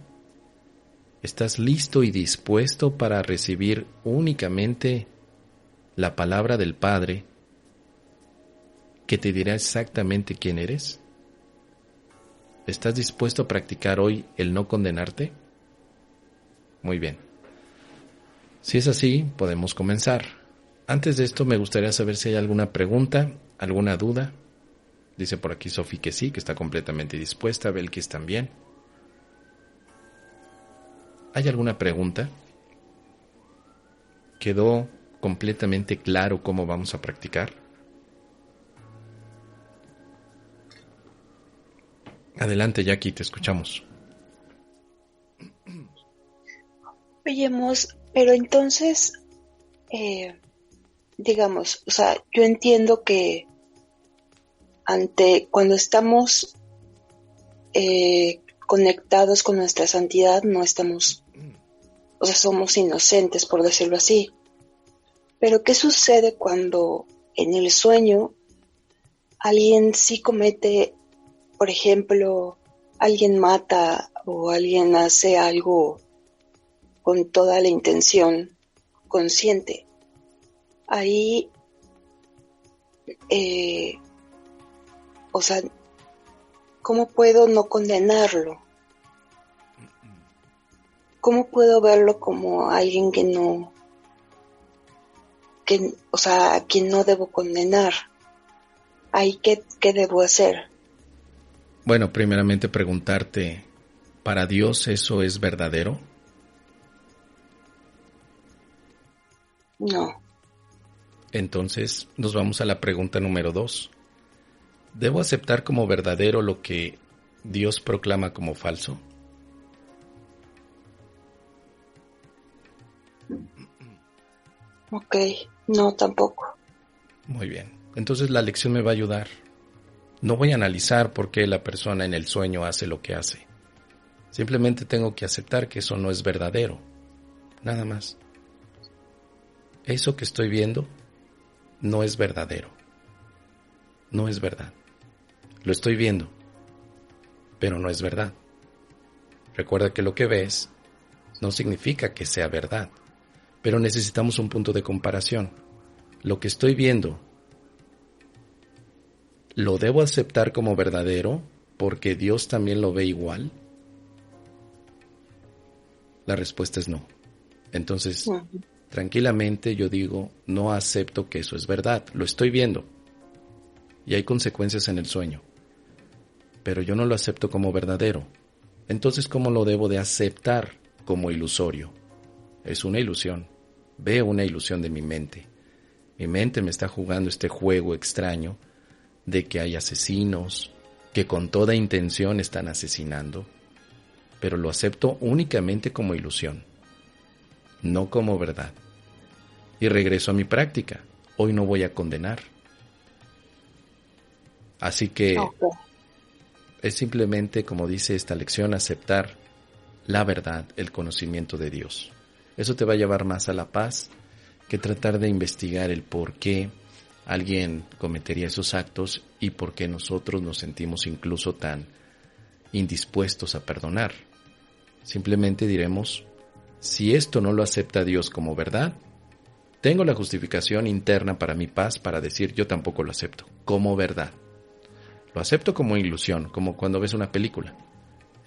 ¿Estás listo y dispuesto para recibir únicamente la palabra del Padre que te dirá exactamente quién eres? ¿Estás dispuesto a practicar hoy el no condenarte? Muy bien. Si es así, podemos comenzar. Antes de esto, me gustaría saber si hay alguna pregunta, alguna duda. Dice por aquí Sofi que sí, que está completamente dispuesta. Belkis también. ¿Hay alguna pregunta? ¿Quedó completamente claro cómo vamos a practicar? Adelante, Jackie, te escuchamos. Oye, Mos, pero entonces, digamos, o sea, yo entiendo que cuando estamos conectados con nuestra santidad, no estamos, o sea, somos inocentes, por decirlo así. Pero ¿qué sucede cuando en el sueño alguien sí comete, por ejemplo, alguien mata o alguien hace algo con toda la intención consciente? Ahí, o sea, ¿cómo puedo no condenarlo? ¿Cómo puedo verlo como alguien o sea, a quien no debo condenar? Ahí, ¿qué debo hacer? Bueno, primeramente preguntarte, ¿para Dios eso es verdadero? No. Entonces nos vamos a la pregunta número 2. ¿Debo aceptar como verdadero lo que Dios proclama como falso? Ok, no, tampoco. Muy bien. Entonces la lección me va a ayudar. No voy a analizar por qué la persona en el sueño hace lo que hace. Simplemente tengo que aceptar que eso no es verdadero. Nada más. Eso que estoy viendo no es verdadero. No es verdad. Lo estoy viendo, pero no es verdad. Recuerda que lo que ves no significa que sea verdad. Pero necesitamos un punto de comparación. Lo que estoy viendo, ¿lo debo aceptar como verdadero porque Dios también lo ve igual? La respuesta es no. Entonces, tranquilamente yo digo, no acepto que eso es verdad. Lo estoy viendo. Y hay consecuencias en el sueño. Pero yo no lo acepto como verdadero. Entonces, ¿cómo lo debo de aceptar como ilusorio? Es una ilusión. Veo una ilusión de mi mente. Mi mente me está jugando este juego extraño de que hay asesinos que con toda intención están asesinando, pero lo acepto únicamente como ilusión, no como verdad. Y regreso a mi práctica. Hoy no voy a condenar. Así que es simplemente, como dice esta lección, aceptar la verdad, el conocimiento de Dios. Eso te va a llevar más a la paz que tratar de investigar el por qué alguien cometería esos actos y por qué nosotros nos sentimos incluso tan indispuestos a perdonar. Simplemente diremos, si esto no lo acepta Dios como verdad, tengo la justificación interna para mi paz para decir yo tampoco lo acepto como verdad. Lo acepto como ilusión, como cuando ves una película.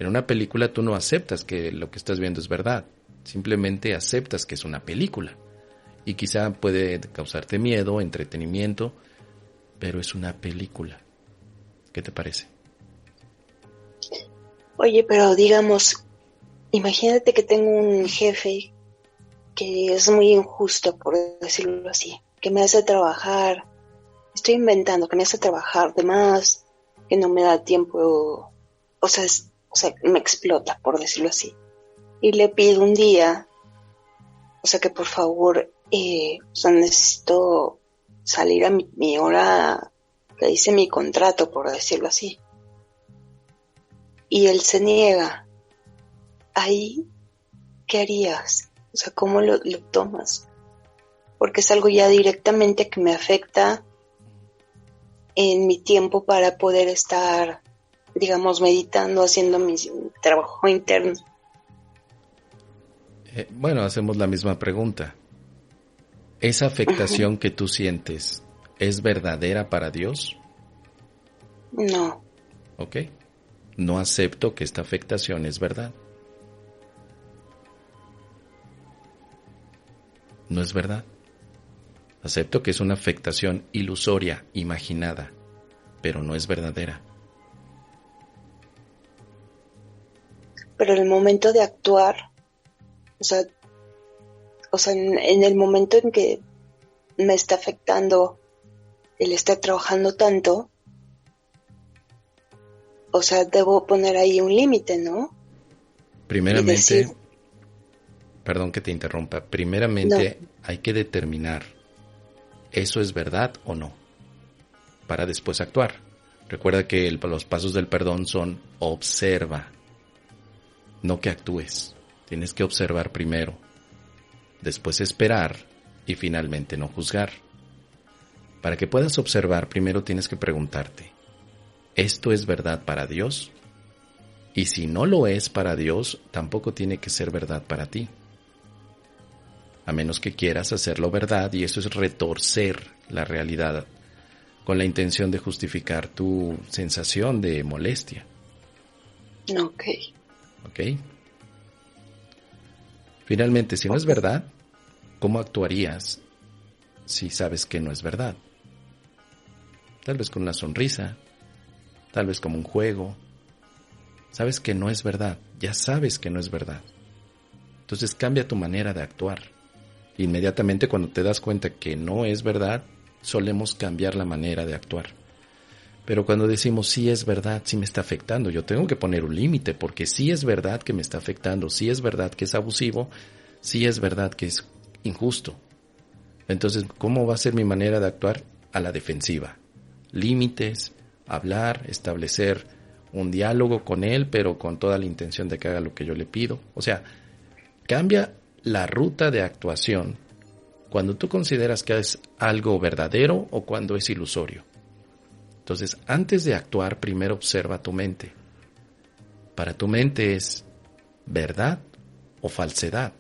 En una película tú no aceptas que lo que estás viendo es verdad, simplemente aceptas que es una película. Y quizá puede causarte miedo, entretenimiento, pero es una película. ¿Qué te parece? Oye, pero digamos, imagínate que tengo un jefe que es muy injusto, por decirlo así, que me hace trabajar, estoy inventando, que me hace trabajar de más, que no me da tiempo, o sea, me explota, por decirlo así. Y le pido un día, o sea, que por favor, o sea, necesito salir a mi hora que dice mi contrato, por decirlo así. Y él se niega. Ahí, ¿qué harías? O sea, ¿cómo lo tomas? Porque es algo ya directamente que me afecta en mi tiempo para poder estar, digamos, meditando, haciendo mi trabajo interno. Bueno, hacemos la misma pregunta. ¿Esa afectación que tú sientes es verdadera para Dios? No. ¿Ok? No acepto que esta afectación es verdad. No es verdad. Acepto que es una afectación ilusoria, imaginada, pero no es verdadera. Pero el momento de actuar, o sea en el momento en que me está afectando el estar trabajando tanto, o sea, debo poner ahí un límite, ¿no? Primeramente, decir, perdón que te interrumpa, primeramente hay que determinar ¿eso es verdad o no? Para después actuar. Recuerda que los pasos del perdón son observa, no que actúes. Tienes que observar primero, después esperar y finalmente no juzgar. Para que puedas observar, primero tienes que preguntarte, ¿esto es verdad para Dios? Y si no lo es para Dios, tampoco tiene que ser verdad para ti. A menos que quieras hacerlo verdad, y eso es retorcer la realidad con la intención de justificar tu sensación de molestia. Ok. ¿Ok? Finalmente, si no es verdad, ¿cómo actuarías si sabes que no es verdad? Tal vez con una sonrisa, tal vez como un juego. Sabes que no es verdad, ya sabes que no es verdad. Entonces cambia tu manera de actuar. Inmediatamente cuando te das cuenta que no es verdad, solemos cambiar la manera de actuar. Pero cuando decimos sí es verdad, sí me está afectando, yo tengo que poner un límite, porque sí es verdad que me está afectando, sí es verdad que es abusivo, sí es verdad que es injusto. Entonces, ¿cómo va a ser mi manera de actuar? A la defensiva. Límites, hablar, establecer un diálogo con él, pero con toda la intención de que haga lo que yo le pido. O sea, cambia la ruta de actuación cuando tú consideras que es algo verdadero o cuando es ilusorio. Entonces, antes de actuar, primero observa tu mente. Para tu mente es verdad o falsedad.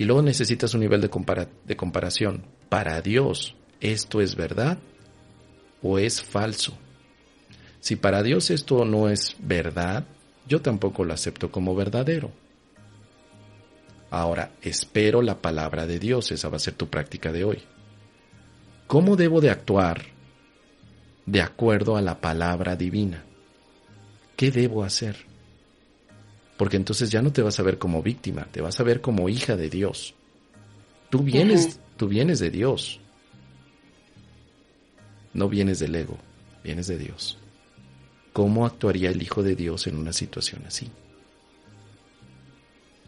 Y luego necesitas un nivel de comparación. Para Dios, ¿esto es verdad o es falso? Si para Dios esto no es verdad, yo tampoco lo acepto como verdadero. Ahora, espero la palabra de Dios, esa va a ser tu práctica de hoy. ¿Cómo debo de actuar de acuerdo a la palabra divina? ¿Qué debo hacer? Porque entonces ya no te vas a ver como víctima, te vas a ver como hija de Dios. Tú vienes de Dios. No vienes del ego, vienes de Dios. ¿Cómo actuaría el Hijo de Dios en una situación así?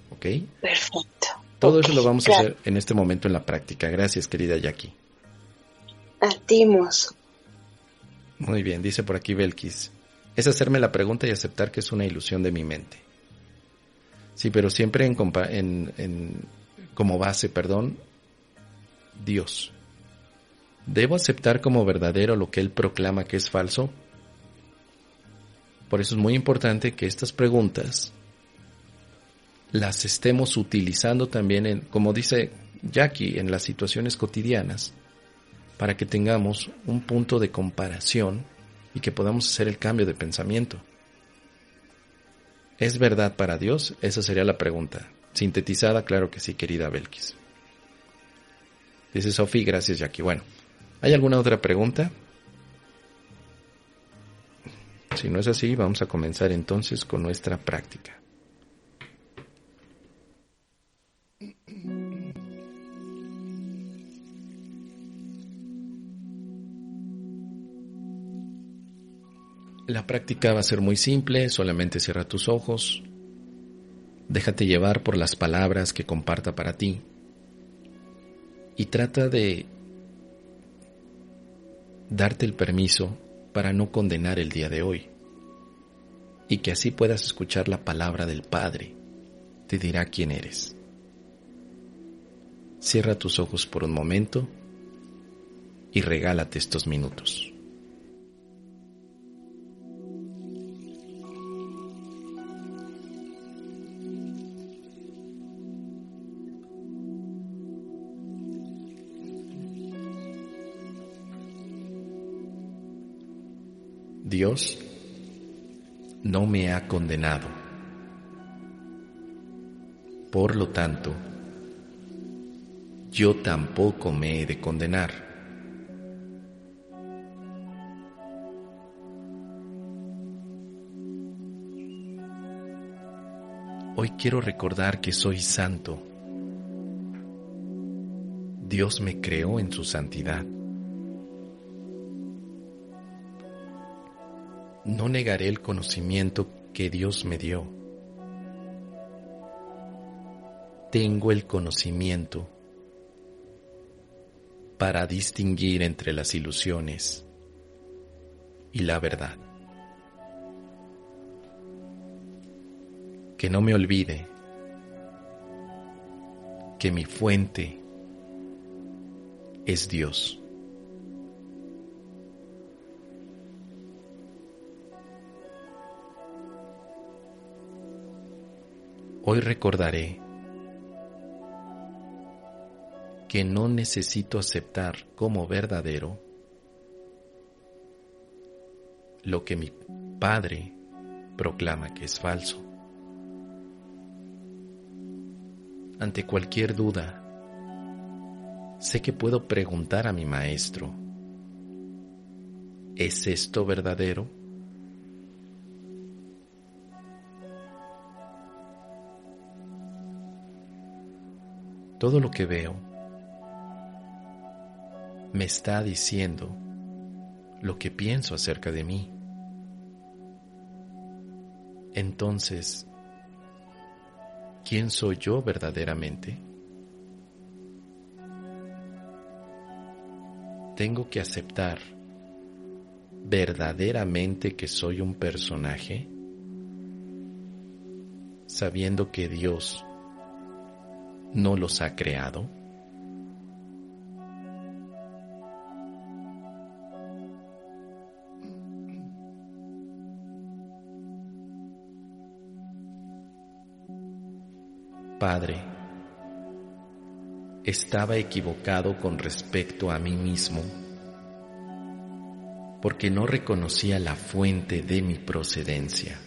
¿Ok? Perfecto. Todo Ok, eso lo vamos a claro. hacer en este momento en la práctica. Gracias, querida Jackie. Atimos. Muy bien, dice por aquí Belkis. Es hacerme la pregunta y aceptar que es una ilusión de mi mente. Sí, pero siempre como base, Dios. ¿Debo aceptar como verdadero lo que Él proclama que es falso? Por eso es muy importante que estas preguntas las estemos utilizando también, como dice Jackie, en las situaciones cotidianas, para que tengamos un punto de comparación y que podamos hacer el cambio de pensamiento. ¿Es verdad para Dios? Esa sería la pregunta. Sintetizada, claro que sí, querida Belkis. Dice Sofi, gracias Jackie. Bueno, ¿hay alguna otra pregunta? Si no es así, vamos a comenzar entonces con nuestra práctica. La práctica va a ser muy simple, solamente cierra tus ojos, déjate llevar por las palabras que comparta para ti y trata de darte el permiso para no condenar el día de hoy y que así puedas escuchar la palabra del Padre, te dirá quién eres. Cierra tus ojos por un momento y regálate estos minutos. Dios no me ha condenado. Por lo tanto, yo tampoco me he de condenar. Hoy quiero recordar que soy santo. Dios me creó en su santidad. No negaré el conocimiento que Dios me dio. Tengo el conocimiento para distinguir entre las ilusiones y la verdad. Que no me olvide que mi fuente es Dios. Hoy recordaré que no necesito aceptar como verdadero lo que mi Padre proclama que es falso. Ante cualquier duda, sé que puedo preguntar a mi Maestro, ¿es esto verdadero? Todo lo que veo me está diciendo lo que pienso acerca de mí. Entonces, ¿quién soy yo verdaderamente? Tengo que aceptar verdaderamente que soy un personaje, sabiendo que Dios no los ha creado. Padre, estaba equivocado con respecto a mí mismo, porque no reconocía la fuente de mi procedencia.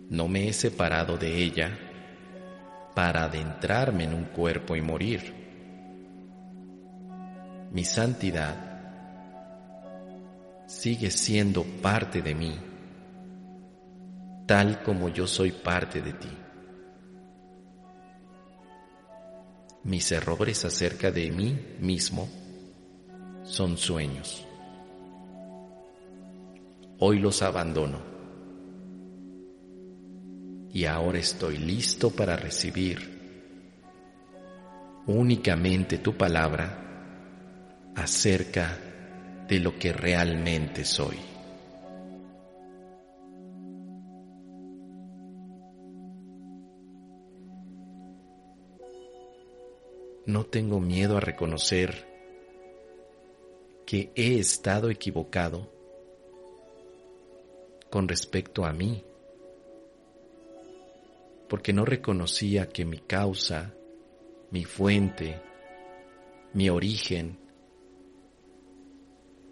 No me he separado de ella para adentrarme en un cuerpo y morir. Mi santidad sigue siendo parte de mí, tal como yo soy parte de ti. Mis errores acerca de mí mismo son sueños. Hoy los abandono y ahora estoy listo para recibir únicamente tu palabra acerca de lo que realmente soy. No tengo miedo a reconocer que he estado equivocado con respecto a mí, porque no reconocía que mi causa, mi fuente, mi origen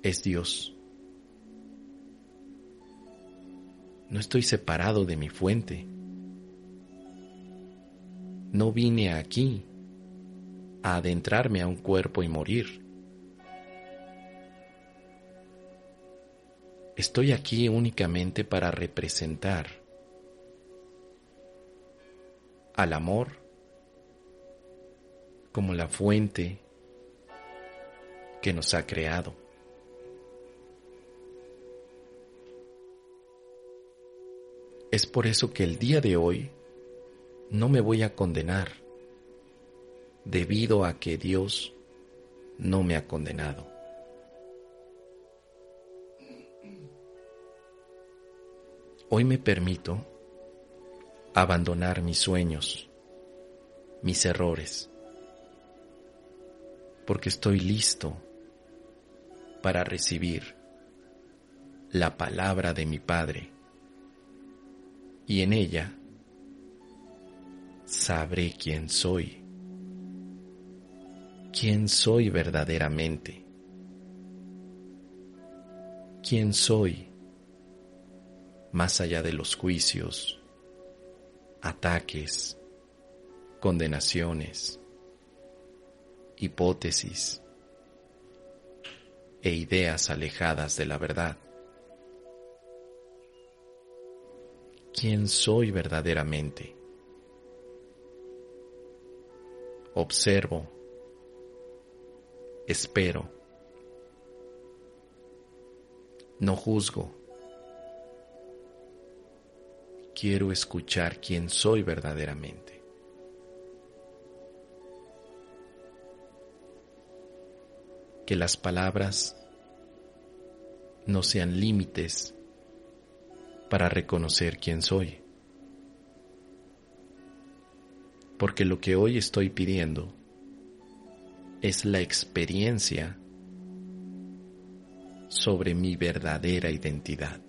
es Dios. No estoy separado de mi fuente. No vine aquí a adentrarme a un cuerpo y morir. Estoy aquí únicamente para representar al amor como la fuente que nos ha creado. Es por eso que el día de hoy no me voy a condenar, debido a que Dios no me ha condenado. Hoy me permito abandonar mis sueños, mis errores, porque estoy listo para recibir la palabra de mi Padre, y en ella sabré quién soy verdaderamente, quién soy más allá de los juicios, ataques, condenaciones, hipótesis e ideas alejadas de la verdad. ¿Quién soy verdaderamente? Observo, espero, no juzgo. Quiero escuchar quién soy verdaderamente. Que las palabras no sean límites para reconocer quién soy. Porque lo que hoy estoy pidiendo es la experiencia sobre mi verdadera identidad.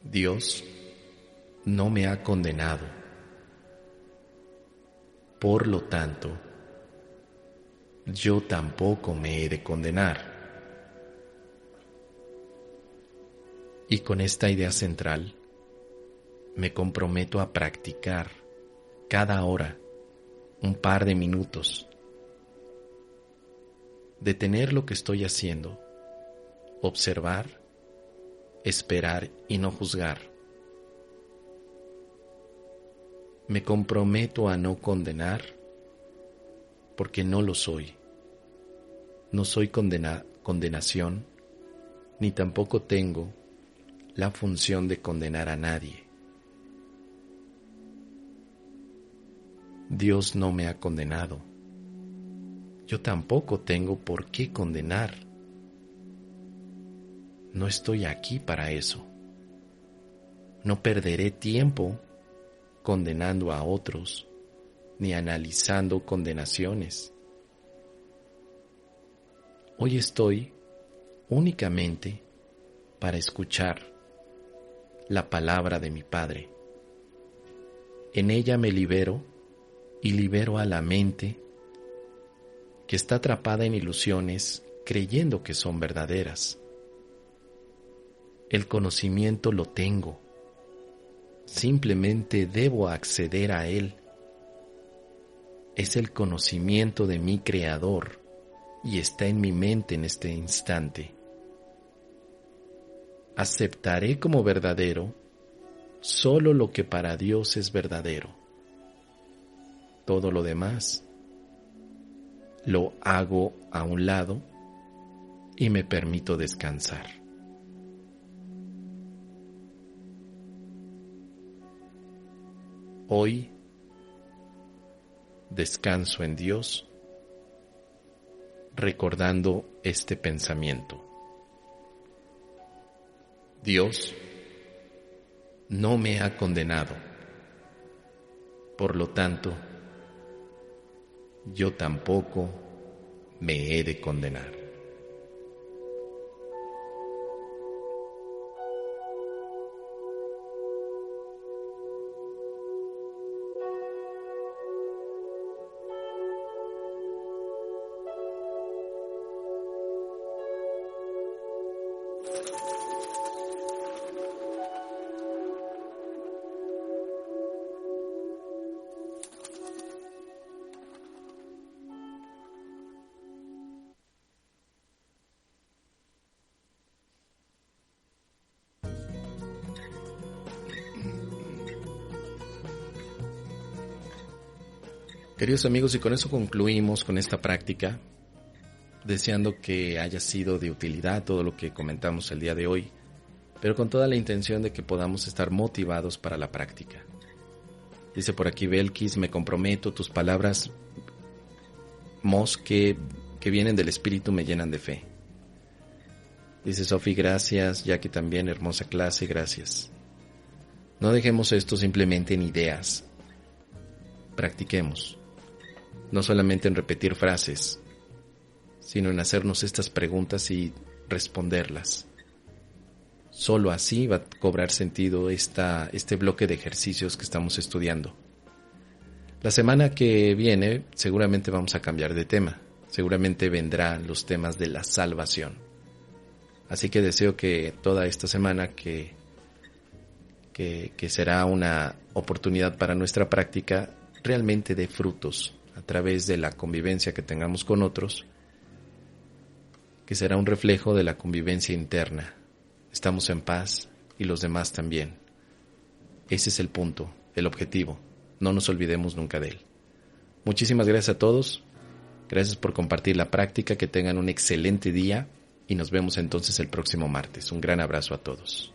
Dios no me ha condenado. Por lo tanto, yo tampoco me he de condenar. Y con esta idea central, me comprometo a practicar cada hora un par de minutos, detener lo que estoy haciendo, observar, esperar y no juzgar. Me comprometo a no condenar porque no lo soy. No soy condenación, ni tampoco tengo la función de condenar a nadie. Dios no me ha condenado. Yo tampoco tengo por qué condenar. No estoy aquí para eso. No perderé tiempo condenando a otros, ni analizando condenaciones. Hoy estoy únicamente para escuchar la palabra de mi Padre. En ella me libero y libero a la mente que está atrapada en ilusiones creyendo que son verdaderas. El conocimiento lo tengo, simplemente debo acceder a él. Es el conocimiento de mi Creador y está en mi mente en este instante. Aceptaré como verdadero solo lo que para Dios es verdadero. Todo lo demás lo hago a un lado y me permito descansar. Hoy descanso en Dios, recordando este pensamiento. Dios no me ha condenado, por lo tanto, yo tampoco me he de condenar. Queridos amigos, y con eso concluimos con esta práctica, deseando que haya sido de utilidad todo lo que comentamos el día de hoy, pero con toda la intención de que podamos estar motivados para la práctica. Dice por aquí Belkis, me comprometo, tus palabras, Mos, que vienen del Espíritu me llenan de fe. Dice Sofi, gracias, Jackie también, hermosa clase, gracias. No dejemos esto simplemente en ideas, practiquemos. No solamente en repetir frases, sino en hacernos estas preguntas y responderlas. Solo así va a cobrar sentido este bloque de ejercicios que estamos estudiando. La semana que viene seguramente vamos a cambiar de tema. Seguramente vendrán los temas de la salvación. Así que deseo que toda esta semana que será una oportunidad para nuestra práctica realmente dé frutos a través de la convivencia que tengamos con otros, que será un reflejo de la convivencia interna. Estamos en paz y los demás también. Ese es el punto, el objetivo. No nos olvidemos nunca de él. Muchísimas gracias a todos. Gracias por compartir la práctica. Que tengan un excelente día y nos vemos entonces el próximo martes. Un gran abrazo a todos.